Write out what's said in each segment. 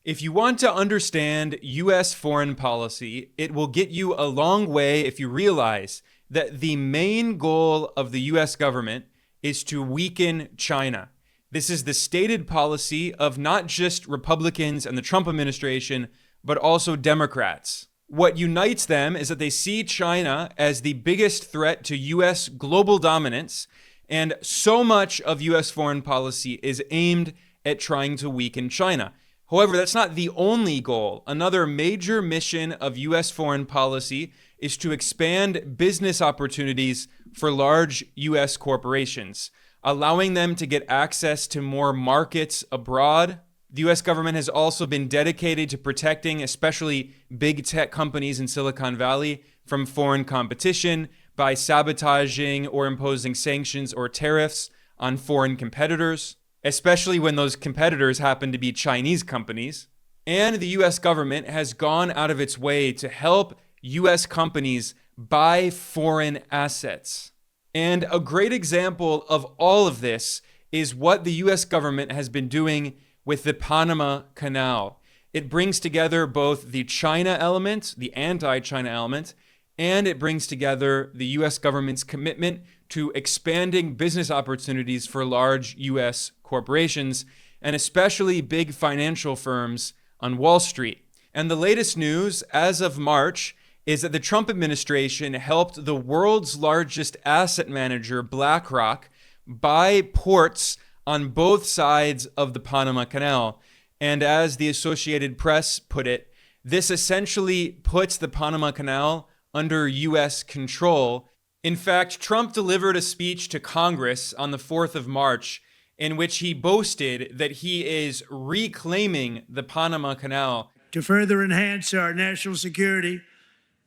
If you want to understand U.S. foreign policy, it will get you a long way if you realize that the main goal of the U.S. government is to weaken China. This is the stated policy of not just Republicans and the Trump administration, but also Democrats. What unites them is that they see China as the biggest threat to U.S. global dominance, and so much of U.S. foreign policy is aimed at trying to weaken China. However, that's not the only goal. Another major mission of U.S. foreign policy is to expand business opportunities for large U.S. corporations, allowing them to get access to more markets abroad. The U.S. government has also been dedicated to protecting especially big tech companies in Silicon Valley from foreign competition by sabotaging or imposing sanctions or tariffs on foreign competitors, especially when those competitors happen to be Chinese companies. And the U.S. government has gone out of its way to help U.S. companies buy foreign assets. And a great example of all of this is what the U.S. government has been doing with the Panama Canal. It brings together both the China element, the anti-China element, and it brings together the U.S. government's commitment to expanding business opportunities for large U.S. corporations, and especially big financial firms on Wall Street. And the latest news, as of March, is that the Trump administration helped the world's largest asset manager, BlackRock, buy ports on both sides of the Panama Canal. And as the Associated Press put it, this essentially puts the Panama Canal under U.S. control. In fact, Trump delivered a speech to Congress on the 4th of March in which he boasted that he is reclaiming the Panama Canal. To further enhance our national security,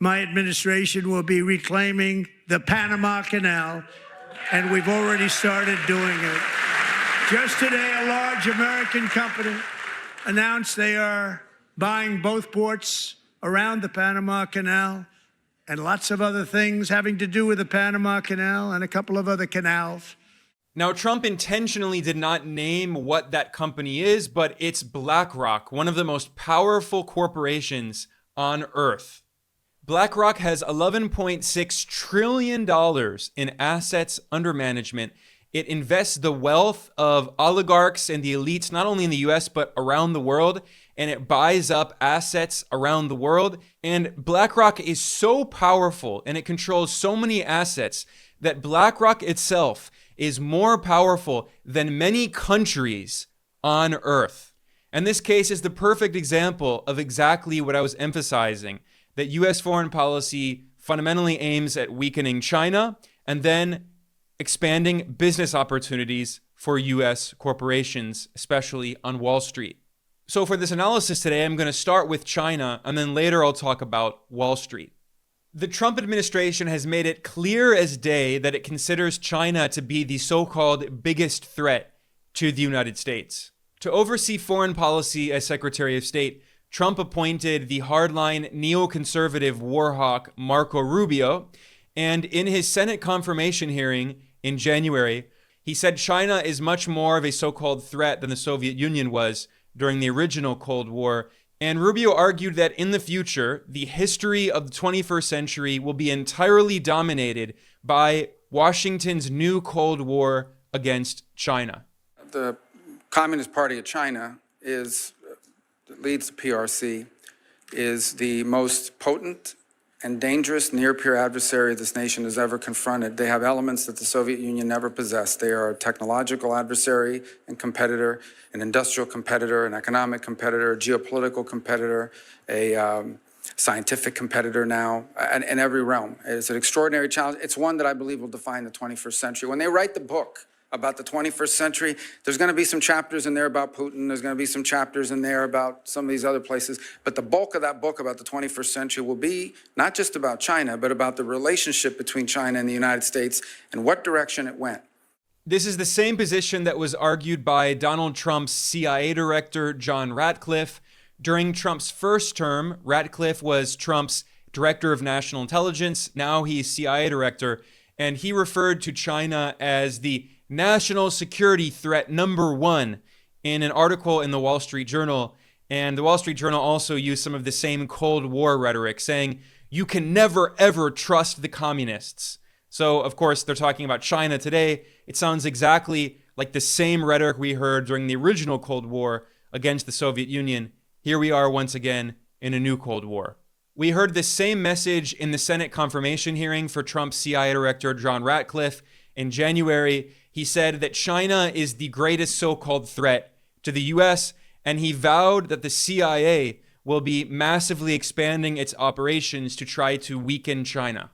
my administration will be reclaiming the Panama Canal, and we've already started doing it. Just today, a large American company announced they are buying both ports around the Panama Canal and lots of other things having to do with the Panama Canal and a couple of other canals. Now, Trump intentionally did not name what that company is, but it's BlackRock, one of the most powerful corporations on Earth. BlackRock has $11.6 trillion in assets under management. It invests the wealth of oligarchs and the elites, not only in the US, but around the world, and it buys up assets around the world. And BlackRock is so powerful and it controls so many assets that BlackRock itself is more powerful than many countries on Earth. And this case is the perfect example of exactly what I was emphasizing, that US foreign policy fundamentally aims at weakening China and then expanding business opportunities for US corporations, especially on Wall Street. So for this analysis today, I'm going to start with China, and then later I'll talk about Wall Street. The Trump administration has made it clear as day that it considers China to be the so-called biggest threat to the United States. To oversee foreign policy as Secretary of State, Trump appointed the hardline neoconservative war hawk Marco Rubio, and in his Senate confirmation hearing in January, he said China is much more of a so-called threat than the Soviet Union was during the original Cold War. And Rubio argued that in the future, the history of the 21st century will be entirely dominated by Washington's new Cold War against China. The Communist Party of China leads the PRC, is the most potent and dangerous near-peer adversary this nation has ever confronted. They have elements that the Soviet Union never possessed. They are a technological adversary and competitor, an industrial competitor, an economic competitor, a geopolitical competitor, a scientific competitor now, in every realm. It's an extraordinary challenge. It's one that I believe will define the 21st century. When they write the book about the 21st century, there's going to be some chapters in there about Putin. There's going to be some chapters in there about some of these other places. But the bulk of that book about the 21st century will be not just about China, but about the relationship between China and the United States and what direction it went. This is the same position that was argued by Donald Trump's CIA director, John Ratcliffe. During Trump's first term, Ratcliffe was Trump's director of national intelligence. Now he's CIA director. And he referred to China as the national security threat number one in an article in the Wall Street Journal. And the Wall Street Journal also used some of the same Cold War rhetoric, saying, you can never, ever trust the communists. So, of course, they're talking about China today. It sounds exactly like the same rhetoric we heard during the original Cold War against the Soviet Union. Here we are once again in a new Cold War. We heard the same message in the Senate confirmation hearing for Trump's CIA Director John Ratcliffe. In January, he said that China is the greatest so-called threat to the U.S., and he vowed that the CIA will be massively expanding its operations to try to weaken China.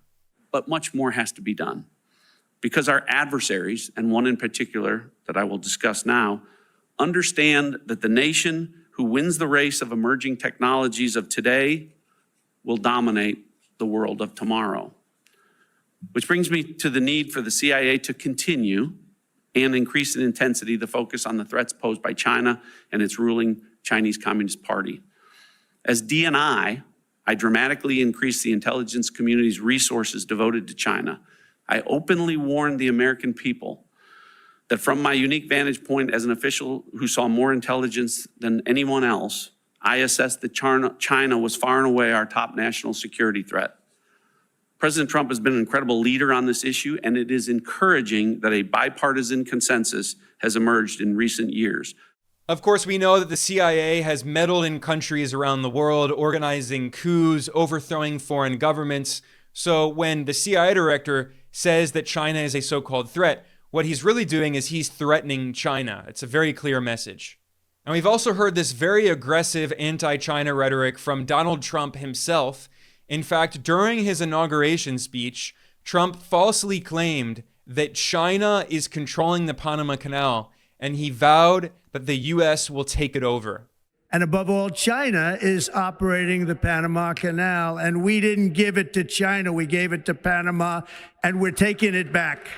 But much more has to be done because our adversaries, and one in particular that I will discuss now, understand that the nation who wins the race of emerging technologies of today will dominate the world of tomorrow. Which brings me to the need for the CIA to continue and increase in intensity the focus on the threats posed by China and its ruling Chinese Communist Party. As DNI, I dramatically increased the intelligence community's resources devoted to China. I openly warned the American people that from my unique vantage point as an official who saw more intelligence than anyone else, I assessed that China was far and away our top national security threat. President Trump has been an incredible leader on this issue, and it is encouraging that a bipartisan consensus has emerged in recent years. Of course, we know that the CIA has meddled in countries around the world, organizing coups, overthrowing foreign governments. So when the CIA director says that China is a so-called threat, what he's really doing is he's threatening China. It's a very clear message. And we've also heard this very aggressive anti-China rhetoric from Donald Trump himself. In fact, during his inauguration speech, Trump falsely claimed that China is controlling the Panama Canal, and he vowed that the U.S. will take it over. And above all, China is operating the Panama Canal, and we didn't give it to China. We gave it to Panama, and we're taking it back.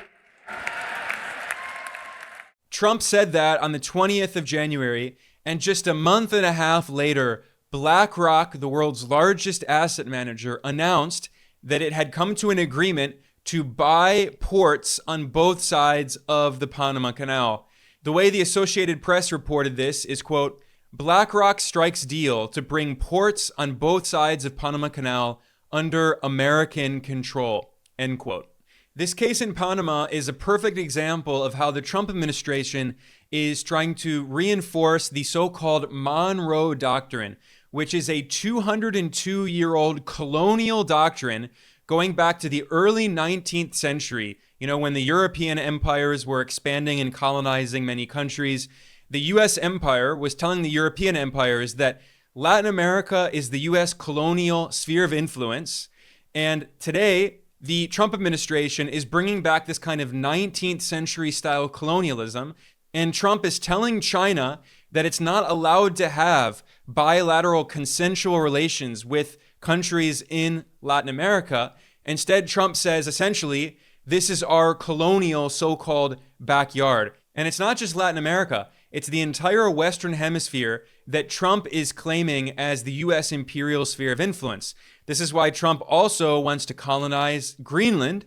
Trump said that on the 20th of January, and just a month and a half later, BlackRock, the world's largest asset manager, announced that it had come to an agreement to buy ports on both sides of the Panama Canal. The way the Associated Press reported this is, quote, BlackRock strikes deal to bring ports on both sides of Panama Canal under American control, end quote. This case in Panama is a perfect example of how the Trump administration is trying to reinforce the so-called Monroe Doctrine, which is a 202-year-old colonial doctrine going back to the early 19th century, when the European empires were expanding and colonizing many countries. The U.S. empire was telling the European empires that Latin America is the U.S. colonial sphere of influence. And today, the Trump administration is bringing back this kind of 19th century style colonialism. And Trump is telling China that it's not allowed to have bilateral consensual relations with countries in Latin America. Instead, Trump says, essentially, this is our colonial so-called backyard. And it's not just Latin America. It's the entire Western Hemisphere that Trump is claiming as the U.S. imperial sphere of influence. This is why Trump also wants to colonize Greenland.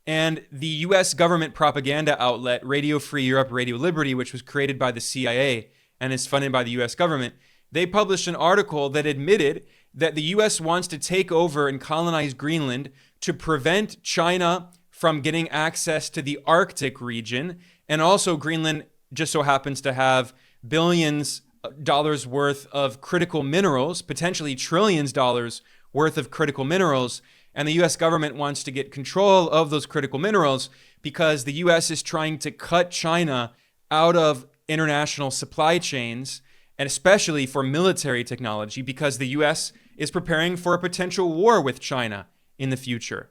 And the U.S. government propaganda outlet, Radio Free Europe, Radio Liberty, which was created by the CIA and is funded by the U.S. government, they published an article that admitted that the U.S. wants to take over and colonize Greenland to prevent China from getting access to the Arctic region. And also Greenland just so happens to have billions of dollars worth of critical minerals, potentially trillions of dollars worth of critical minerals. And the U.S. government wants to get control of those critical minerals because the U.S. is trying to cut China out of international supply chains, and especially for military technology, because the U.S. is preparing for a potential war with China in the future.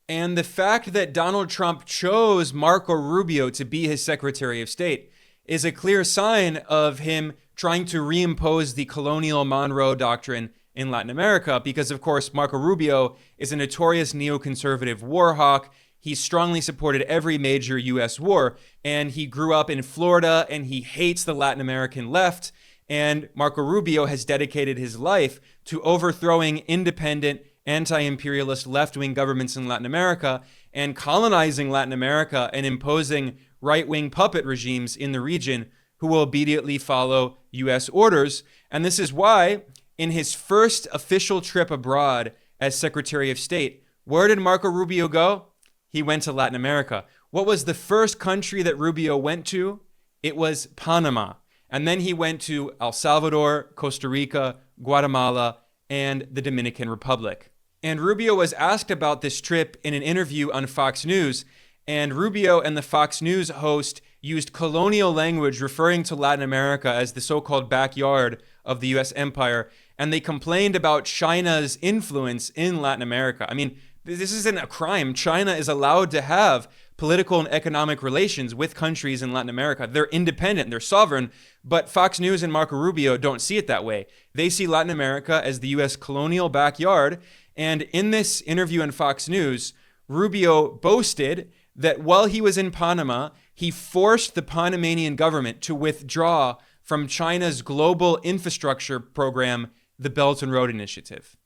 And the fact that Donald Trump chose Marco Rubio to be his Secretary of State is a clear sign of him trying to reimpose the colonial Monroe Doctrine in Latin America, because, of course, Marco Rubio is a notorious neoconservative war hawk. He strongly supported every major U.S. war, and he grew up in Florida, and he hates the Latin American left. And Marco Rubio has dedicated his life to overthrowing independent, anti-imperialist left-wing governments in Latin America and colonizing Latin America and imposing right-wing puppet regimes in the region who will obediently follow U.S. orders. And this is why, in his first official trip abroad as Secretary of State, where did Marco Rubio go? He went to Latin America. What was the first country that Rubio went to? It was Panama. And then he went to El Salvador, Costa Rica, Guatemala, and the Dominican Republic. And Rubio was asked about this trip in an interview on Fox News. And Rubio and the Fox News host used colonial language referring to Latin America as the so-called backyard of the U.S. empire. And they complained about China's influence in Latin America. I mean, this isn't a crime. China is allowed to have political and economic relations with countries in Latin America. They're independent, they're sovereign, but Fox News and Marco Rubio don't see it that way. They see Latin America as the U.S. colonial backyard. And in this interview on Fox News, Rubio boasted that while he was in Panama, he forced the Panamanian government to withdraw from China's global infrastructure program, the Belt and Road Initiative.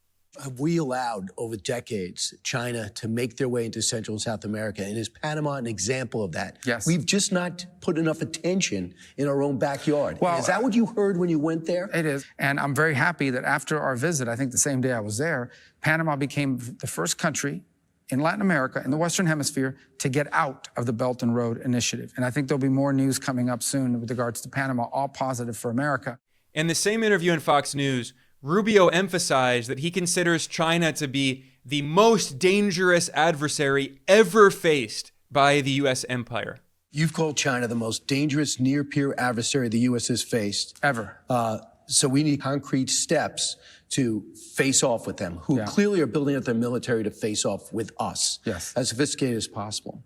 Have we allowed over decades China to make their way into Central and South America? And is Panama an example of that? Yes. We've just not put enough attention in our own backyard. Well, is that what you heard when you went there? It is. And I'm very happy that after our visit, I think the same day I was there, Panama became the first country in Latin America, in the Western Hemisphere, to get out of the Belt and Road Initiative. And I think there'll be more news coming up soon with regards to Panama, all positive for America. In the same interview on Fox News, Rubio emphasized that he considers China to be the most dangerous adversary ever faced by the U.S. empire. You've called China the most dangerous near-peer adversary the U.S. has faced. Ever. So we need concrete steps to face off with them, who clearly are building up their military to face off with us, as sophisticated as possible.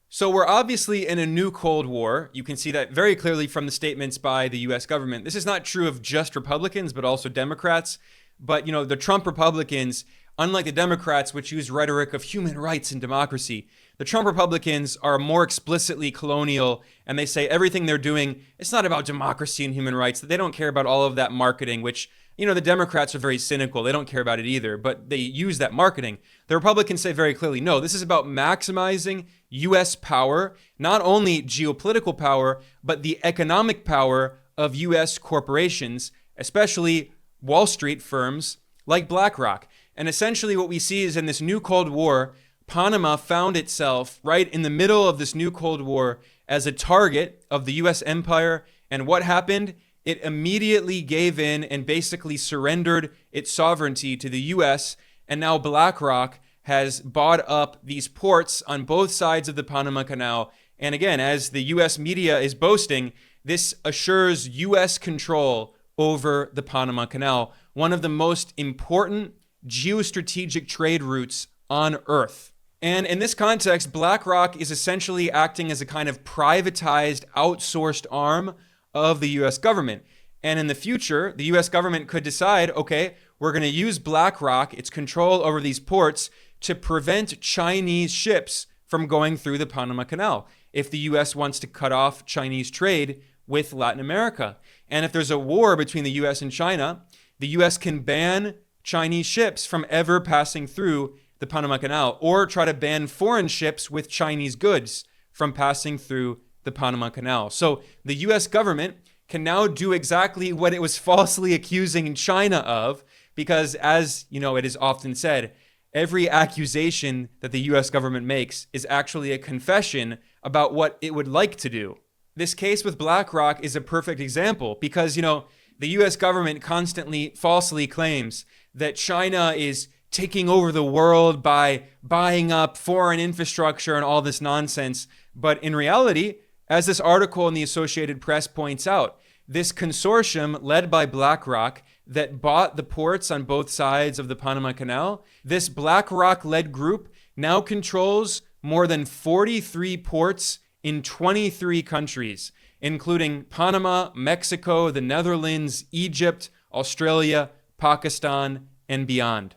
So we're obviously in a new Cold War. You can see that very clearly from the statements by the U.S. government. This is not true of just Republicans, but also Democrats. But, the Trump Republicans, unlike the Democrats, which use rhetoric of human rights and democracy, the Trump Republicans are more explicitly colonial, and they say everything they're doing, it's not about democracy and human rights, that they don't care about all of that marketing, which, the Democrats are very cynical. They don't care about it either, but they use that marketing. The Republicans say very clearly, no, this is about maximizing U.S. power, not only geopolitical power, but the economic power of U.S. corporations, especially Wall Street firms like BlackRock. And essentially what we see is in this new Cold War, Panama found itself right in the middle of this new Cold War as a target of the U.S. empire. And what happened? It immediately gave in and basically surrendered its sovereignty to the U.S. And now BlackRock has bought up these ports on both sides of the Panama Canal. And again, as the U.S. media is boasting, this assures U.S. control over the Panama Canal, one of the most important geostrategic trade routes on Earth. And in this context, BlackRock is essentially acting as a kind of privatized, outsourced arm of the U.S. government. And in the future, the U.S. government could decide, okay, we're going to use BlackRock, its control over these ports, to prevent Chinese ships from going through the Panama Canal if the U.S. wants to cut off Chinese trade with Latin America. And if there's a war between the U.S. and China, the U.S. can ban Chinese ships from ever passing through the Panama Canal, or try to ban foreign ships with Chinese goods from passing through the Panama Canal. So the U.S. government can now do exactly what it was falsely accusing China of, because as it is often said, every accusation that the U.S. government makes is actually a confession about what it would like to do. This case with BlackRock is a perfect example because, the U.S. government constantly falsely claims that China is taking over the world by buying up foreign infrastructure and all this nonsense. But in reality, as this article in the Associated Press points out, this consortium led by BlackRock that bought the ports on both sides of the Panama Canal, this BlackRock-led group now controls more than 43 ports in 23 countries, including Panama, Mexico, the Netherlands, Egypt, Australia, Pakistan, and beyond.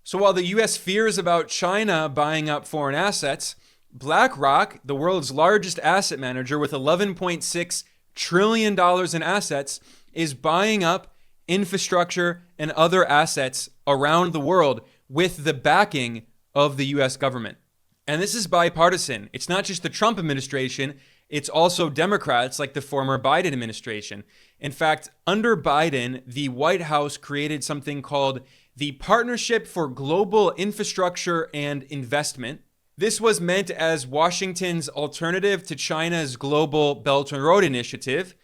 So while the U.S. fears about China buying up foreign assets, BlackRock, the world's largest asset manager with $11.6 trillion in assets, is buying up infrastructure and other assets around the world with the backing of the U.S. government. And this is bipartisan. It's not just the Trump administration. it's also Democrats like the former Biden administration. In fact, under Biden, the White House created something called the Partnership for Global Infrastructure and Investment. This was meant as Washington's alternative to China's Global Belt and Road Initiative.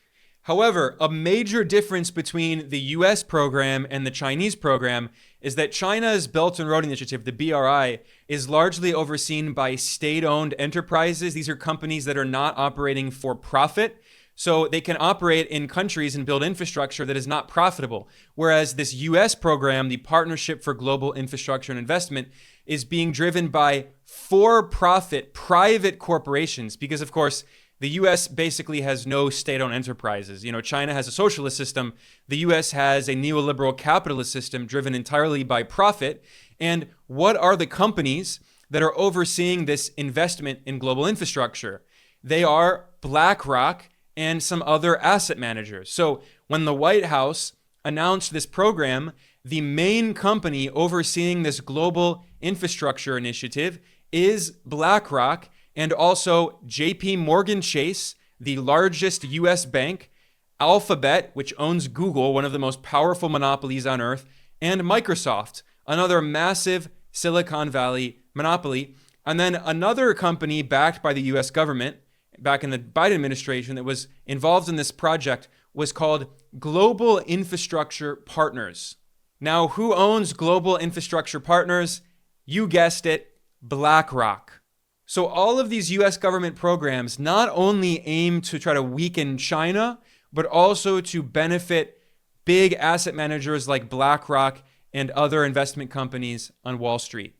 However, a major difference between the US program and the Chinese program is that China's Belt and Road Initiative, the BRI, is largely overseen by state-owned enterprises. These are companies that are not operating for profit, so they can operate in countries and build infrastructure that is not profitable. Whereas this US program, the Partnership for Global Infrastructure and Investment, is being driven by for-profit private corporations because, of course, the US basically has no state-owned enterprises. China has a socialist system. The US has a neoliberal capitalist system driven entirely by profit. And what are the companies that are overseeing this investment in global infrastructure? They are BlackRock and some other asset managers. So when the White House announced this program, the main company overseeing this global infrastructure initiative is BlackRock, and also JP Morgan Chase, the largest US bank, Alphabet, which owns Google, one of the most powerful monopolies on earth, and Microsoft, another massive Silicon Valley monopoly. And then another company backed by the US government back in the Biden administration that was involved in this project was called Global Infrastructure Partners. Now, who owns Global Infrastructure Partners? You guessed it, BlackRock. So all of these US government programs not only aim to try to weaken China, but also to benefit big asset managers like BlackRock and other investment companies on Wall Street.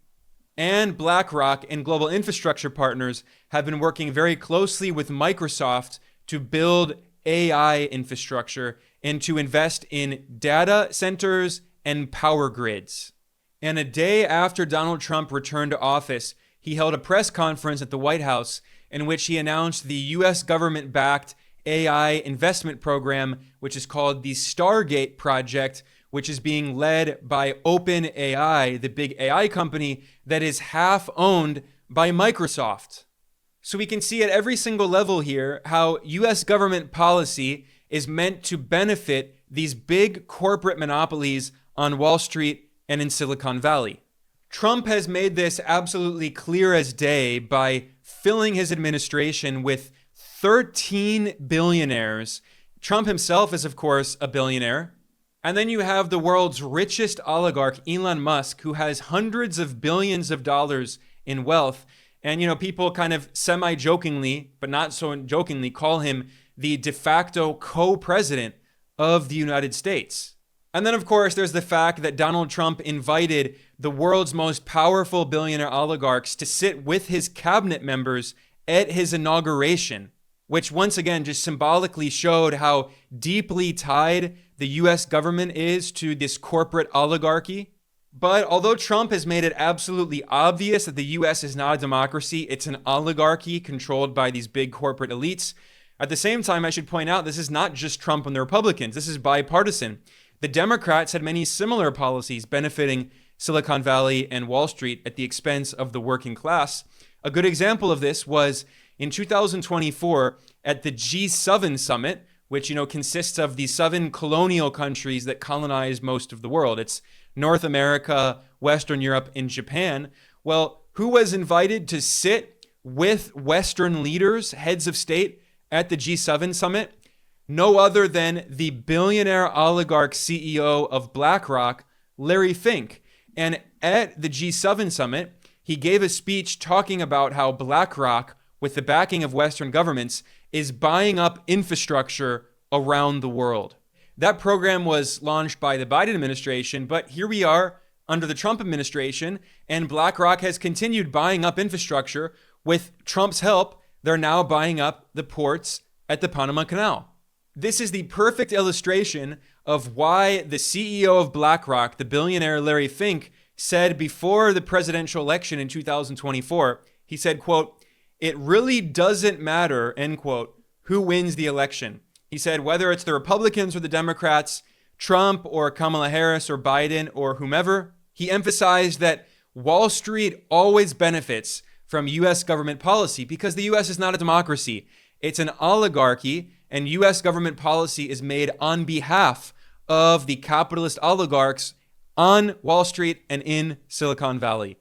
And BlackRock and Global Infrastructure Partners have been working very closely with Microsoft to build AI infrastructure and to invest in data centers and power grids. And a day after Donald Trump returned to office, he held a press conference at the White House in which he announced the U.S. government-backed AI investment program, which is called the Stargate Project, which is being led by OpenAI, the big AI company that is half owned by Microsoft. So we can see at every single level here how U.S. government policy is meant to benefit these big corporate monopolies on Wall Street and in Silicon Valley. Trump has made this absolutely clear as day by filling his administration with 13 billionaires. Trump himself is, of course, a billionaire. And then you have the world's richest oligarch, Elon Musk, who has hundreds of billions of dollars in wealth. And, people kind of semi-jokingly, but not so jokingly, call him the de facto co-president of the United States. And then, of course, there's the fact that Donald Trump invited the world's most powerful billionaire oligarchs to sit with his cabinet members at his inauguration, which once again just symbolically showed how deeply tied the US government is to this corporate oligarchy. But although Trump has made it absolutely obvious that the US is not a democracy, it's an oligarchy controlled by these big corporate elites, at the same time, I should point out this is not just Trump and the Republicans. This is bipartisan. The Democrats had many similar policies benefiting Silicon Valley and Wall Street at the expense of the working class. A good example of this was in 2024 at the G7 summit, which consists of the 7 colonial countries that colonized most of the world. It's North America, Western Europe, and Japan. Well, who was invited to sit with Western leaders, heads of state, at the G7 summit? No other than the billionaire oligarch CEO of BlackRock, Larry Fink. And at the G7 summit, he gave a speech talking about how BlackRock, with the backing of Western governments, is buying up infrastructure around the world. That program was launched by the Biden administration, but here we are under the Trump administration, and BlackRock has continued buying up infrastructure. With Trump's help, they're now buying up the ports at the Panama Canal. This is the perfect illustration of why the CEO of BlackRock, the billionaire Larry Fink, said before the presidential election in 2024, he said, quote, "It really doesn't matter," end quote, who wins the election. He said, whether it's the Republicans or the Democrats, Trump or Kamala Harris or Biden or whomever, he emphasized that Wall Street always benefits from U.S. government policy because the U.S. is not a democracy. It's an oligarchy, and US government policy is made on behalf of the capitalist oligarchs on Wall Street and in Silicon Valley.